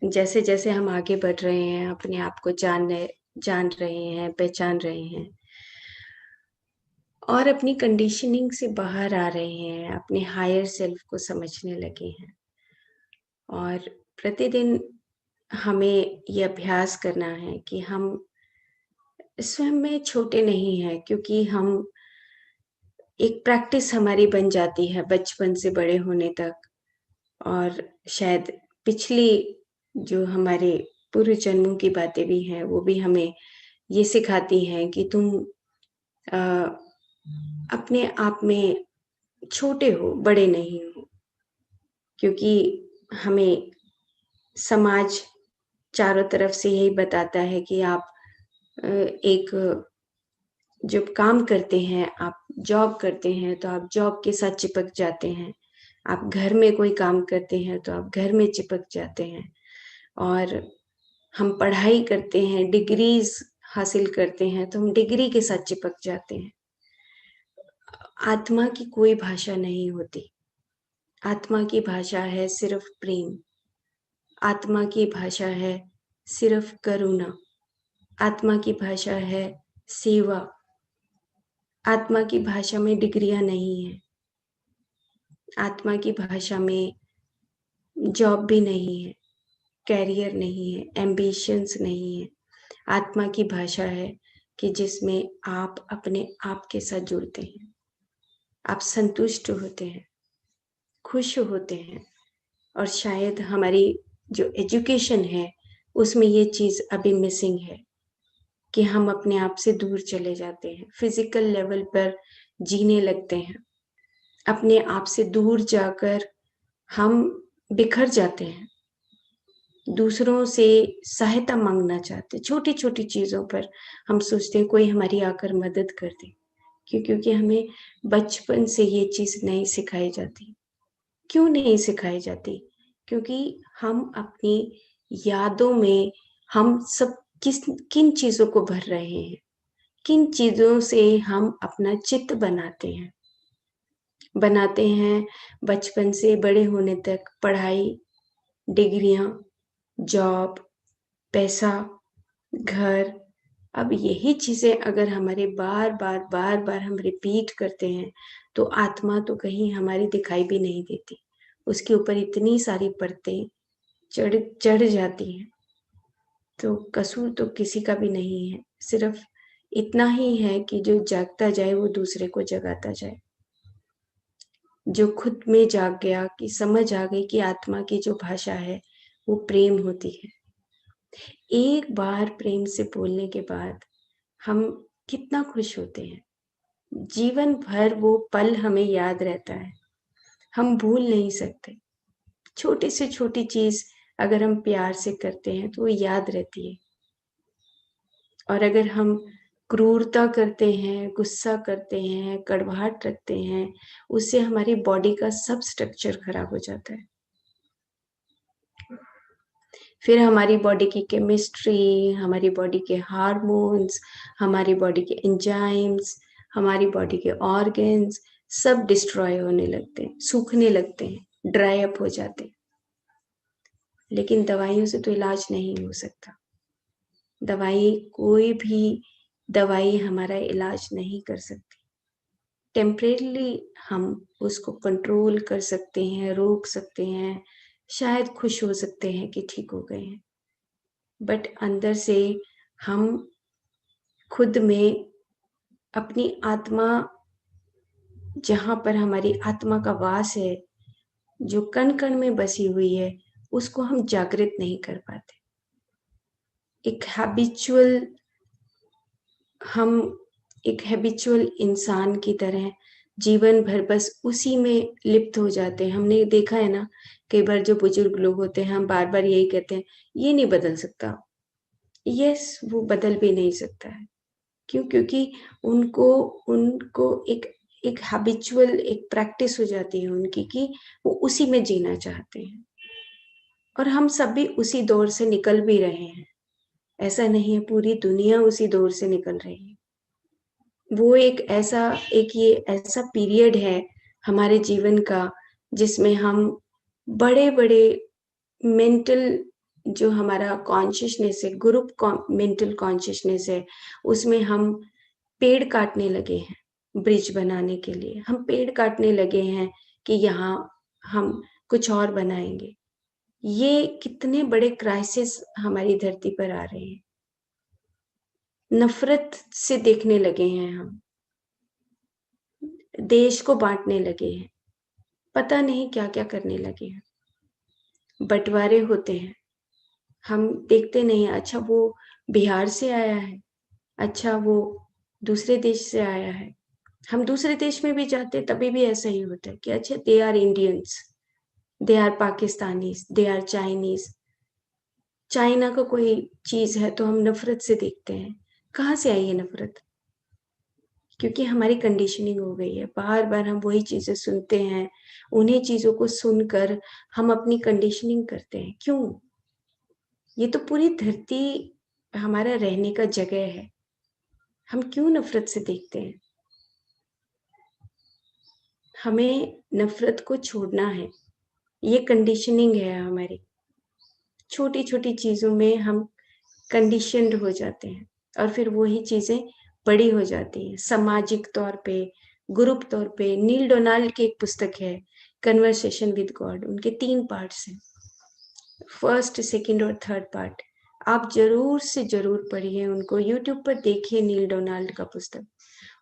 जैसे जैसे हम आगे बढ़ रहे हैं, अपने आप को जान रहे हैं, पहचान रहे हैं और अपनी कंडीशनिंग से बाहर आ रहे हैं, अपने हायर सेल्फ को समझने लगे हैं। और प्रतिदिन हमें ये अभ्यास करना है कि हम स्वयं में छोटे नहीं हैं, क्योंकि हम एक प्रैक्टिस हमारी बन जाती है बचपन से बड़े होने तक। और शायद पिछली जो हमारे पूर्व जन्मों की बातें भी हैं, वो भी हमें ये सिखाती हैं कि तुम अ, अपने आप में छोटे हो, बड़े नहीं हो। क्योंकि हमें समाज चारों तरफ से यही बताता है कि आप एक जब काम करते हैं, आप जॉब करते हैं, तो आप जॉब के साथ चिपक जाते हैं। आप घर में कोई काम करते हैं, तो आप घर में चिपक जाते हैं। और हम पढ़ाई करते हैं, डिग्रीज़ हासिल करते हैं, तो हम डिग्री के साथ चिपक जाते हैं। आत्मा की कोई भाषा नहीं होती। आत्मा की भाषा है सिर्फ प्रेम। आत्मा की भाषा है सिर्फ करुणा। आत्मा की भाषा है सेवा। आत्मा की भाषा में डिग्रियां नहीं है। आत्मा की भाषा में जॉब भी नहीं है, कैरियर नहीं है, एम्बिशंस नहीं है। आत्मा की भाषा है कि जिसमें आप अपने आप के साथ जुड़ते हैं, आप संतुष्ट होते हैं, खुश होते हैं। और शायद हमारी जो एजुकेशन है, उसमें ये चीज़ अभी मिसिंग है कि हम अपने आप से दूर चले जाते हैं, फिजिकल लेवल पर जीने लगते हैं। अपने आप से दूर जाकर हम बिखर जाते हैं, दूसरों से सहायता मांगना चाहते हैं। छोटी-छोटी चीज़ों पर हम सोचते हैं कोई हमारी आकर मदद कर दे। क्यों? क्योंकि हमें बचपन से ये चीज़ नहीं सिखाई जाती। क्यों नहीं सिखाई जाती? क्योंकि हम अपनी यादों में हम सब किन चीज़ों को भर रहे हैं? किन चीज़ों से हम अपना चित्त बनाते हैं बचपन से बड़े होने तक पढ़ाई, डिग्रियाँ, जॉब, पैसा, घर। अब यही चीज़ें अगर हमारे बार-बार हम रिपीट करते हैं, तो आत्मा तो कहीं हमारी दिखाई भी नहीं देती। उसके ऊपर इतनी सारी परतें चढ़ चढ़ जाती हैं। तो कसूर तो किसी का भी नहीं है, सिर्फ़ इतना ही है कि जो जागता जाए वो दूसरे को जगाता जाए। जो खुद में जाग गया कि समझ आ गई कि आत्मा की जो भाषा है, वो प्रेम होती है। एक बार प्रेम से बोलने के बाद हम कितना खुश होते हैं। जीवन भर वो पल हमें याद रहता है, हम भूल नहीं सकते। छोटी से छोटी चीज़ अगर हम प्यार से करते हैं, तो वो याद रहती है। और अगर हम क्रूरता करते हैं, गुस्सा करते हैं, कड़वाहट रखते हैं, उससे हमारी बॉडी का सब स्ट्रक्चर खराब हो जाता है। फिर हमारी बॉडी की केमिस्ट्री, हमारी बॉडी के हार्मोन्स, हमारी बॉडी के एंजाइम्स, हमारी बॉडी के ऑर्गन्स सब डिस्ट्रॉय होने लगते हैं, सूखने लगते हैं, ड्राई अप हो जाते हैं। लेकिन दवाइयों से तो इलाज नहीं हो सकता। कोई भी दवाई हमारा इलाज नहीं कर सकती। टेम्परेरीली हम उसको कंट्रोल कर सकते हैं, रोक सकते हैं, शायद खुश हो सकते हैं कि ठीक हो गए हैं। बट अंदर से हम खुद में अपनी आत्मा, जहाँ पर हमारी आत्मा का वास है, जो कण-कण में बसी हुई है, उसको हम जागृत नहीं कर पाते। एक हैबिचुअल हम एक हैबिचुअल इंसान की तरह जीवन भर बस उसी में लिप्त हो जाते हैं। हमने देखा है ना, कई बार जो बुजुर्ग लोग होते हैं, हम बार-बार यही कहते हैं, "ये नहीं बदल सकता।" यस, वो बदल भी नहीं सकता है। क्यों? क्योंकि उनको उनको एक एक हैबिचुअल एक प्रैक्टिस हो जाती है उनकी कि वो उसी में जीना चाहते हैं। और हम सब भी उसी दौर से निकल भी रहे हैं। ऐसा नहीं है, पूरी दुनिया उसी दौर से निकल रही है। वो ये ऐसा पीरियड है हमारे जीवन का, जिसमें हम बड़े-बड़े मेंटल जो हमारा कॉन्शियसनेस है, ग्रुप मेंटल कॉन्शियसनेस है, उसमें हम पेड़ काटने लगे हैं ब्रिज बनाने के लिए। हम पेड़ काटने लगे हैं कि यहाँ हम कुछ और बनाएंगे। ये कितने बड़े क्राइसिस हमारी धरती पर आ रहे हैं। नफरत से देखने लगे हैं हम, देश को बांटने लगे हैं, पता नहीं क्या क्या करने लगे हैं। बंटवारे होते हैं, हम देखते नहीं। अच्छा वो बिहार से आया है, अच्छा वो दूसरे देश से आया है। हम दूसरे देश में भी जाते तभी भी ऐसा ही होता है कि अच्छा they are Indians, they are Pakistanis, they are Chinese. China का कोई चीज है तो हम नफरत से देखते हैं। कहाँ से आई है नफरत? क्योंकि हमारी कंडीशनिंग हो गई है, बार बार हम वही चीजें सुनते हैं। उन्हीं चीजों को सुनकर हम अपनी कंडीशनिंग करते हैं। क्यों? ये तो पूरी धरती हमारा रहने का जगह है, हम क्यों नफरत से देखते हैं? हमें नफरत को छोड़ना है। ये कंडीशनिंग है हमारी। छोटी छोटी चीजों में हम कंडीशनड हो जाते हैं और फिर वही चीजें बड़ी हो जाती हैं सामाजिक तौर पे, ग्रुप तौर पे। नील डोनाल्ड की एक पुस्तक है, कन्वर्सेशन विद गॉड। उनके 3 पार्ट्स हैं, फर्स्ट, सेकंड और थर्ड पार्ट। आप जरूर से जरूर पढ़िए उनको, यूट्यूब पर देखिए नील डोनाल्ड का पुस्तक।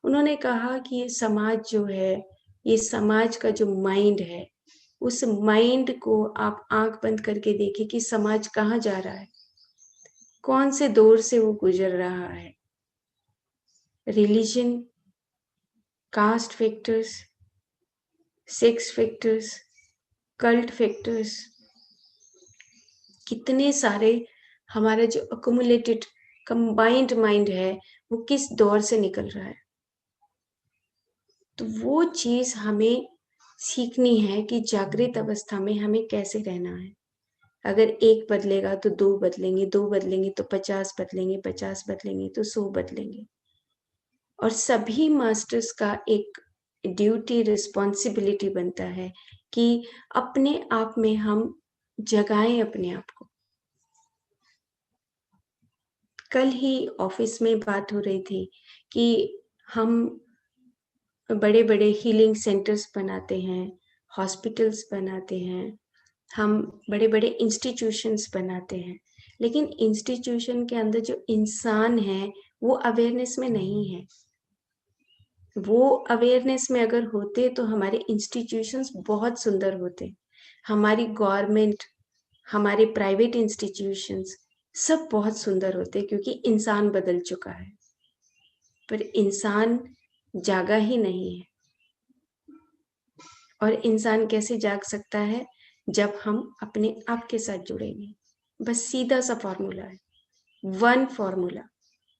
उन्होंने कहा कि ये समाज जो है, ये समाज का जो माइंड है, उस माइंड को आप आंख बंद करके देखिए कि समाज कहाँ जा रहा है, कौन से दौर से वो गुजर रहा है। Religion, caste factors, sex factors, cult factors, कितने सारे हमारा जो अकुमुलेटेड कंबाइंड माइंड है वो किस दौर से निकल रहा है। तो वो चीज हमें सीखनी है कि जागृत अवस्था में हमें कैसे रहना है। अगर एक बदलेगा तो 2 बदलेंगे, 2 बदलेंगे तो 50 बदलेंगे, 50 बदलेंगे तो 100 बदलेंगे। और सभी मास्टर्स का एक ड्यूटी, रिस्पॉन्सिबिलिटी बनता है कि अपने आप में हम जगाएं अपने आप को। कल ही ऑफिस में बात हो रही थी कि हम बड़े बड़े हीलिंग सेंटर्स बनाते हैं, हॉस्पिटल्स बनाते हैं, हम बड़े बड़े इंस्टीट्यूशंस बनाते हैं, लेकिन इंस्टीट्यूशन के अंदर जो इंसान है वो अवेयरनेस में नहीं है। वो अवेयरनेस में अगर होते तो हमारे इंस्टीट्यूशंस बहुत सुंदर होते। हमारी गवर्नमेंट, हमारे प्राइवेट इंस्टीट्यूशंस सब बहुत सुंदर होते, क्योंकि इंसान बदल चुका है। पर इंसान जागा ही नहीं है। और इंसान कैसे जाग सकता है? जब हम अपने आप के साथ जुड़ेंगे। बस सीधा सा फॉर्मूला है, one formula,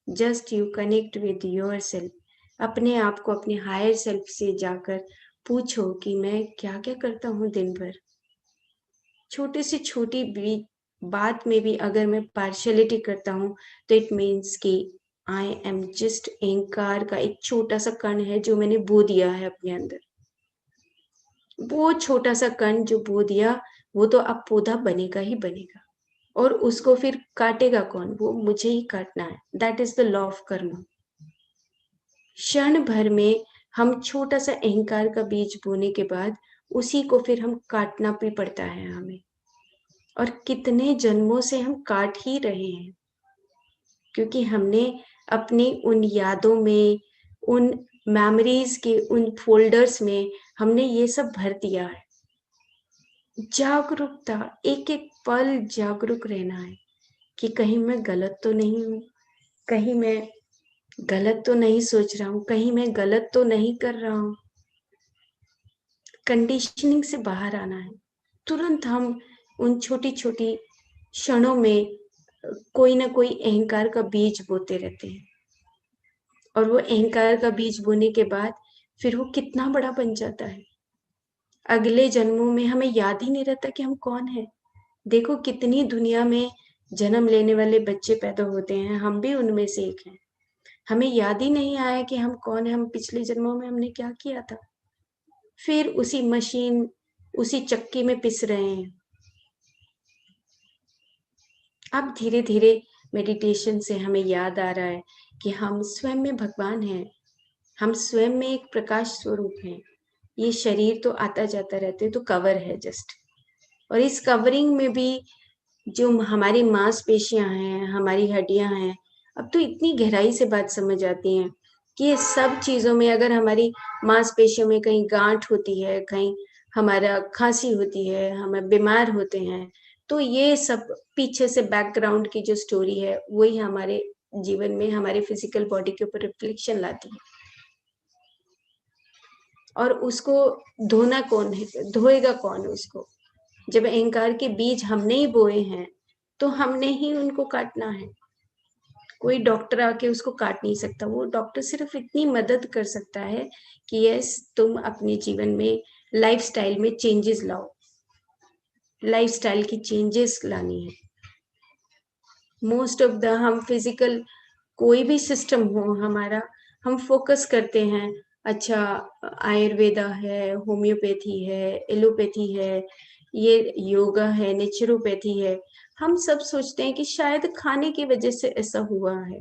just you connect with your self. अपने आप को अपने हायर सेल्फ से जाकर पूछो कि मैं क्या क्या करता हूँ दिन भर। छोटे से छोटी भी बात में भी अगर मैं पार्शियलिटी करता हूँ तो इट मीन्स कि आई एम जस्ट अहंकार का एक छोटा सा कण है जो मैंने बो दिया है अपने अंदर। वो छोटा सा कण जो बो दिया, वो तो अब पौधा बनेगा ही बनेगा। और उसको फिर काटेगा कौन? वो मुझे ही काटना है। That is the law of कर्म। क्षण भर में हम छोटा सा अहंकार का बीज बोने के बाद उसी को फिर हम काटना भी पड़ता है हमें। और कितने जन्मों से हम काट ही रहे हैं, क्योंकि हमने अपनी उन यादों में, उन मेमोरीज के उन फोल्डर्स में हमने ये सब भर दिया है। जागरूकता, एक एक पल जागरूक रहना है कि कहीं मैं गलत तो नहीं हूँ, कहीं मैं गलत तो नहीं सोच रहा हूँ, कहीं मैं गलत तो नहीं कर रहा हूँ। कंडीशनिंग से बाहर आना है। तुरंत हम उन छोटी छोटी क्षणों में कोई ना कोई अहंकार का बीज बोते रहते हैं। और वो अहंकार का बीज बोने के बाद फिर वो कितना बड़ा बन जाता है। अगले जन्मों में हमें याद ही नहीं रहता कि हम कौन है। देखो कितनी दुनिया में जन्म लेने वाले बच्चे पैदा होते हैं, हम भी उनमें से एक हैं। हमें याद ही नहीं आया कि हम कौन है, हम पिछले जन्मों में हमने क्या किया था। फिर उसी मशीन, उसी चक्की में पिस रहे हैं। अब धीरे धीरे मेडिटेशन से हमें याद आ रहा है कि हम स्वयं में भगवान हैं, हम स्वयं में एक प्रकाश स्वरूप हैं। ये शरीर तो आता जाता रहते तो कवर है जस्ट, और इस कवरिंग में भी जो हमारी मांसपेशियां हैं, हमारी हड्डियां हैं, अब तो इतनी गहराई से बात समझ आती है कि ये सब चीजों में अगर हमारी मांसपेशियों में कहीं गांठ होती है, कहीं हमारा खांसी होती है, हम बीमार होते हैं, तो ये सब पीछे से बैकग्राउंड की जो स्टोरी है वही हमारे जीवन में हमारे फिजिकल बॉडी के ऊपर रिफ्लेक्शन लाती है। और उसको धोना कौन है, धोएगा कौन उसको? जब अहंकार के बीज हमने ही बोए हैं तो हमने ही उनको काटना है। कोई डॉक्टर आके उसको काट नहीं सकता। वो डॉक्टर सिर्फ इतनी मदद कर सकता है कि यस, तुम अपने जीवन में लाइफस्टाइल में चेंजेस लाओ, लाइफस्टाइल की चेंजेस लानी है। मोस्ट ऑफ द हम फिजिकल कोई भी सिस्टम हो हमारा, हम फोकस करते हैं, अच्छा आयुर्वेदा है, होम्योपैथी है, एलोपैथी है, ये योगा है, नेचुरोपैथी है। हम सब सोचते हैं कि शायद खाने की वजह से ऐसा हुआ है,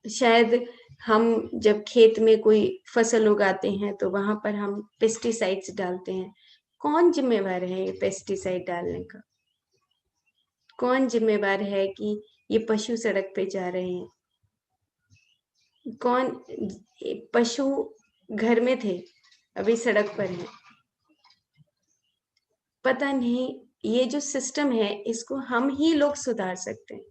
शायद हम जब खेत में कोई फसल उगाते हैं तो वहां पर हम पेस्टिसाइड्स डालते हैं। कौन जिम्मेवार है ये पेस्टिसाइड डालने का? कौन जिम्मेवार है कि ये पशु सड़क पे जा रहे हैं? कौन? पशु घर में थे, अभी सड़क पर हैं। पता नहीं, ये जो सिस्टम है इसको हम ही लोग सुधार सकते हैं।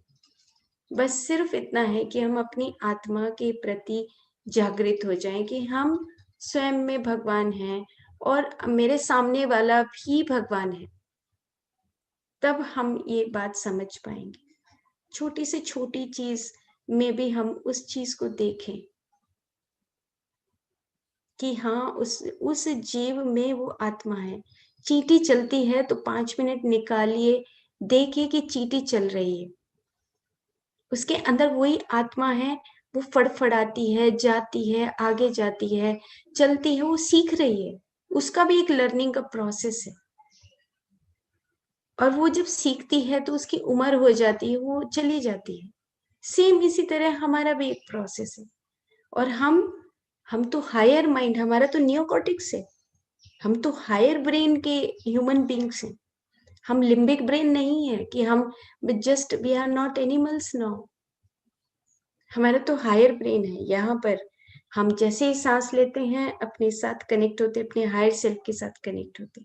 बस सिर्फ इतना है कि हम अपनी आत्मा के प्रति जागृत हो जाएं कि हम स्वयं में भगवान हैं और मेरे सामने वाला भी भगवान है। तब हम ये बात समझ पाएंगे। छोटी से छोटी चीज में भी हम उस चीज को देखें कि हाँ, उस जीव में वो आत्मा है। चींटी चलती है तो 5 मिनट निकालिए, देखिए कि चींटी चल रही है, उसके अंदर वही आत्मा है। वो फड़फड़ाती है, जाती है, आगे जाती है, चलती है, वो सीख रही है। उसका भी एक लर्निंग का प्रोसेस है। और वो जब सीखती है तो उसकी उम्र हो जाती है, वो चली जाती है। सेम इसी तरह हमारा भी एक प्रोसेस है। और हम तो हायर माइंड, हमारा तो नियोकॉर्टेक्स है, हम तो हायर ब्रेन के ह्यूमन बींग्स हैं। हम लिम्बिक ब्रेन नहीं है कि हम just we are not animals now. हमारा तो हायर ब्रेन है। यहाँ पर हम जैसे ही सांस लेते हैं अपने साथ कनेक्ट होते, अपने हायर सेल्फ के साथ कनेक्ट होते।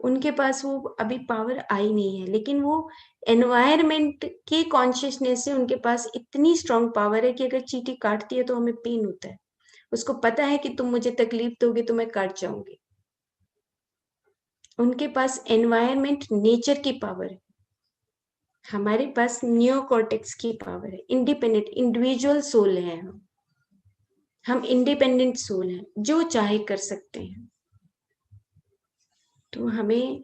उनके पास वो अभी पावर आई नहीं है, लेकिन वो एनवायरमेंट के कॉन्शियसनेस से उनके पास इतनी स्ट्रांग पावर है कि अगर चींटी काटती है तो हमें पेन होता है। उसको पता है कि तुम मुझे तकलीफ दोगे तो मैं काट जाऊंगी। उनके पास एनवायरमेंट नेचर की पावर है। हमारे पास नियोकॉर्टेक्स की पावर है। इंडिपेंडेंट इंडिविजुअल सोल है हम इंडिपेंडेंट सोल हैं, जो चाहे कर सकते हैं। तो हमें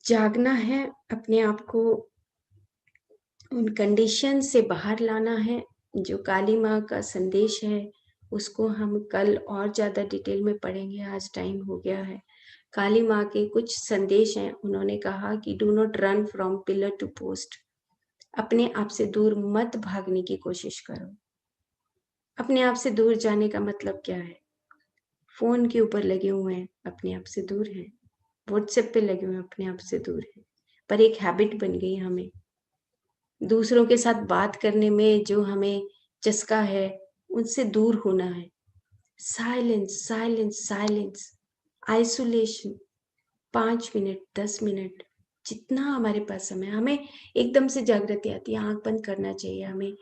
जागना है, अपने आप को उन कंडीशन से बाहर लाना है। जो काली माँ का संदेश है उसको हम कल और ज्यादा डिटेल में पढ़ेंगे, आज टाइम हो गया है। काली माँ के कुछ संदेश हैं। उन्होंने कहा कि do not run from pillar to post. अपने आप से दूर मत भागने की कोशिश करो। अपने आप से दूर जाने का मतलब क्या है? फोन के ऊपर लगे हुए हैं, अपने आप से दूर हैं। व्हाट्सएप पे लगे हुए हैं, अपने आप से दूर हैं। पर एक हैबिट बन गई हमें, दूसरों के साथ बात करने में जो हमें चस्का है उनसे दूर होना है। Silence silence silence, isolation. 5 minute 10 minute, जितना हमारे पास समय, हमें एकदम से जागृति आती है, आंख बंद करना चाहिए, हमें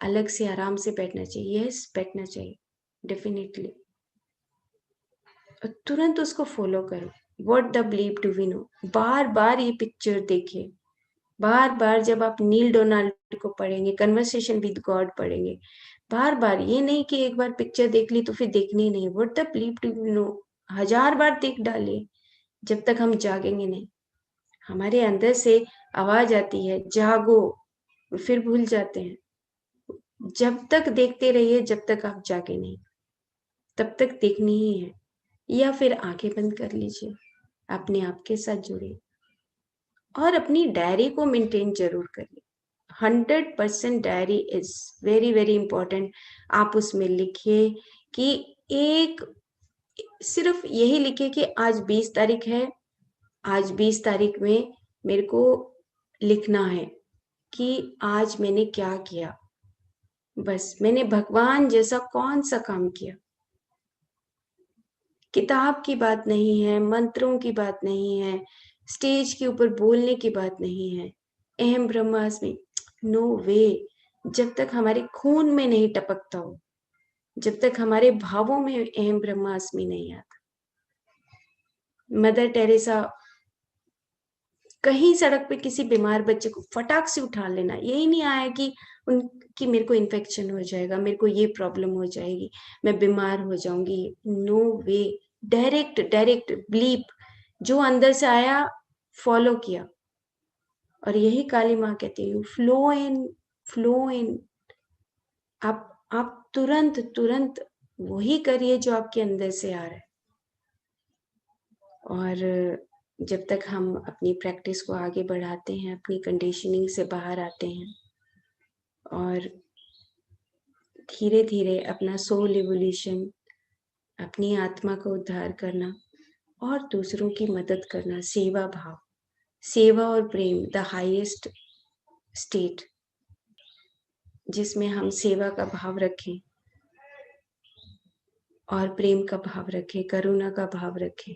अलग से आराम से बैठना चाहिए। यस, बैठना चाहिए डेफिनेटली। और तुरंत उसको फॉलो करो। What the believe do we know. बार बार ये पिक्चर देखिए, बार बार जब आप नील डोनाल्ड को पढ़ेंगे, कन्वर्सेशन विद गॉड पढ़ेंगे, बार बार, ये नहीं कि एक बार पिक्चर देख ली तो फिर देखनी ही नहीं। What the believe do we know 1000 बार देख डालिए, जब तक हम जागेंगे नहीं। हमारे अंदर से आवाज आती है जागो, फिर भूल जाते हैं। जब तक देखते रहिए जब तक आप जागे नहीं, तब तक देखनी ही है। या फिर आंखें बंद कर लीजिए, अपने आप के साथ जुड़िए। और अपनी डायरी को मेंटेन जरूर करिए। 100% diary is very very important. आप उसमें लिखिए कि एक सिर्फ यही लिखिए कि आज 20 तारीख है, आज 20 तारीख में मेरे को लिखना है कि आज मैंने क्या किया, बस मैंने भगवान जैसा कौन सा काम किया। किताब की बात नहीं है, मंत्रों की बात नहीं है, स्टेज के ऊपर बोलने की बात नहीं है। अहम ब्रह्मास्मि, नो वे। जब तक हमारे खून में नहीं टपकता हो, जब तक हमारे भावों में अहम ब्रह्मास्मि नहीं आता। मदर टेरेसा कहीं सड़क पे किसी बीमार बच्चे को फटाक से उठा लेना, यही नहीं आया कि उनकी मेरे को इन्फेक्शन हो जाएगा, मेरे को ये प्रॉब्लम हो जाएगी, मैं बीमार हो जाऊंगी। नो वे। डायरेक्ट डायरेक्ट ब्लीप, जो अंदर से आया फॉलो किया। और यही काली माँ कहती है, फ्लो इन, फ्लो इन। आप तुरंत तुरंत वही करिए जो आपके अंदर से आ रहा है। और जब तक हम अपनी प्रैक्टिस को आगे बढ़ाते हैं, अपनी कंडीशनिंग से बाहर आते हैं और धीरे धीरे अपना सोल इवोल्यूशन, अपनी आत्मा का उद्धार करना और दूसरों की मदद करना, सेवा भाव, सेवा और प्रेम, द हाईएस्ट स्टेट, जिसमें हम सेवा का भाव रखें और प्रेम का भाव रखें, करुणा का भाव रखें,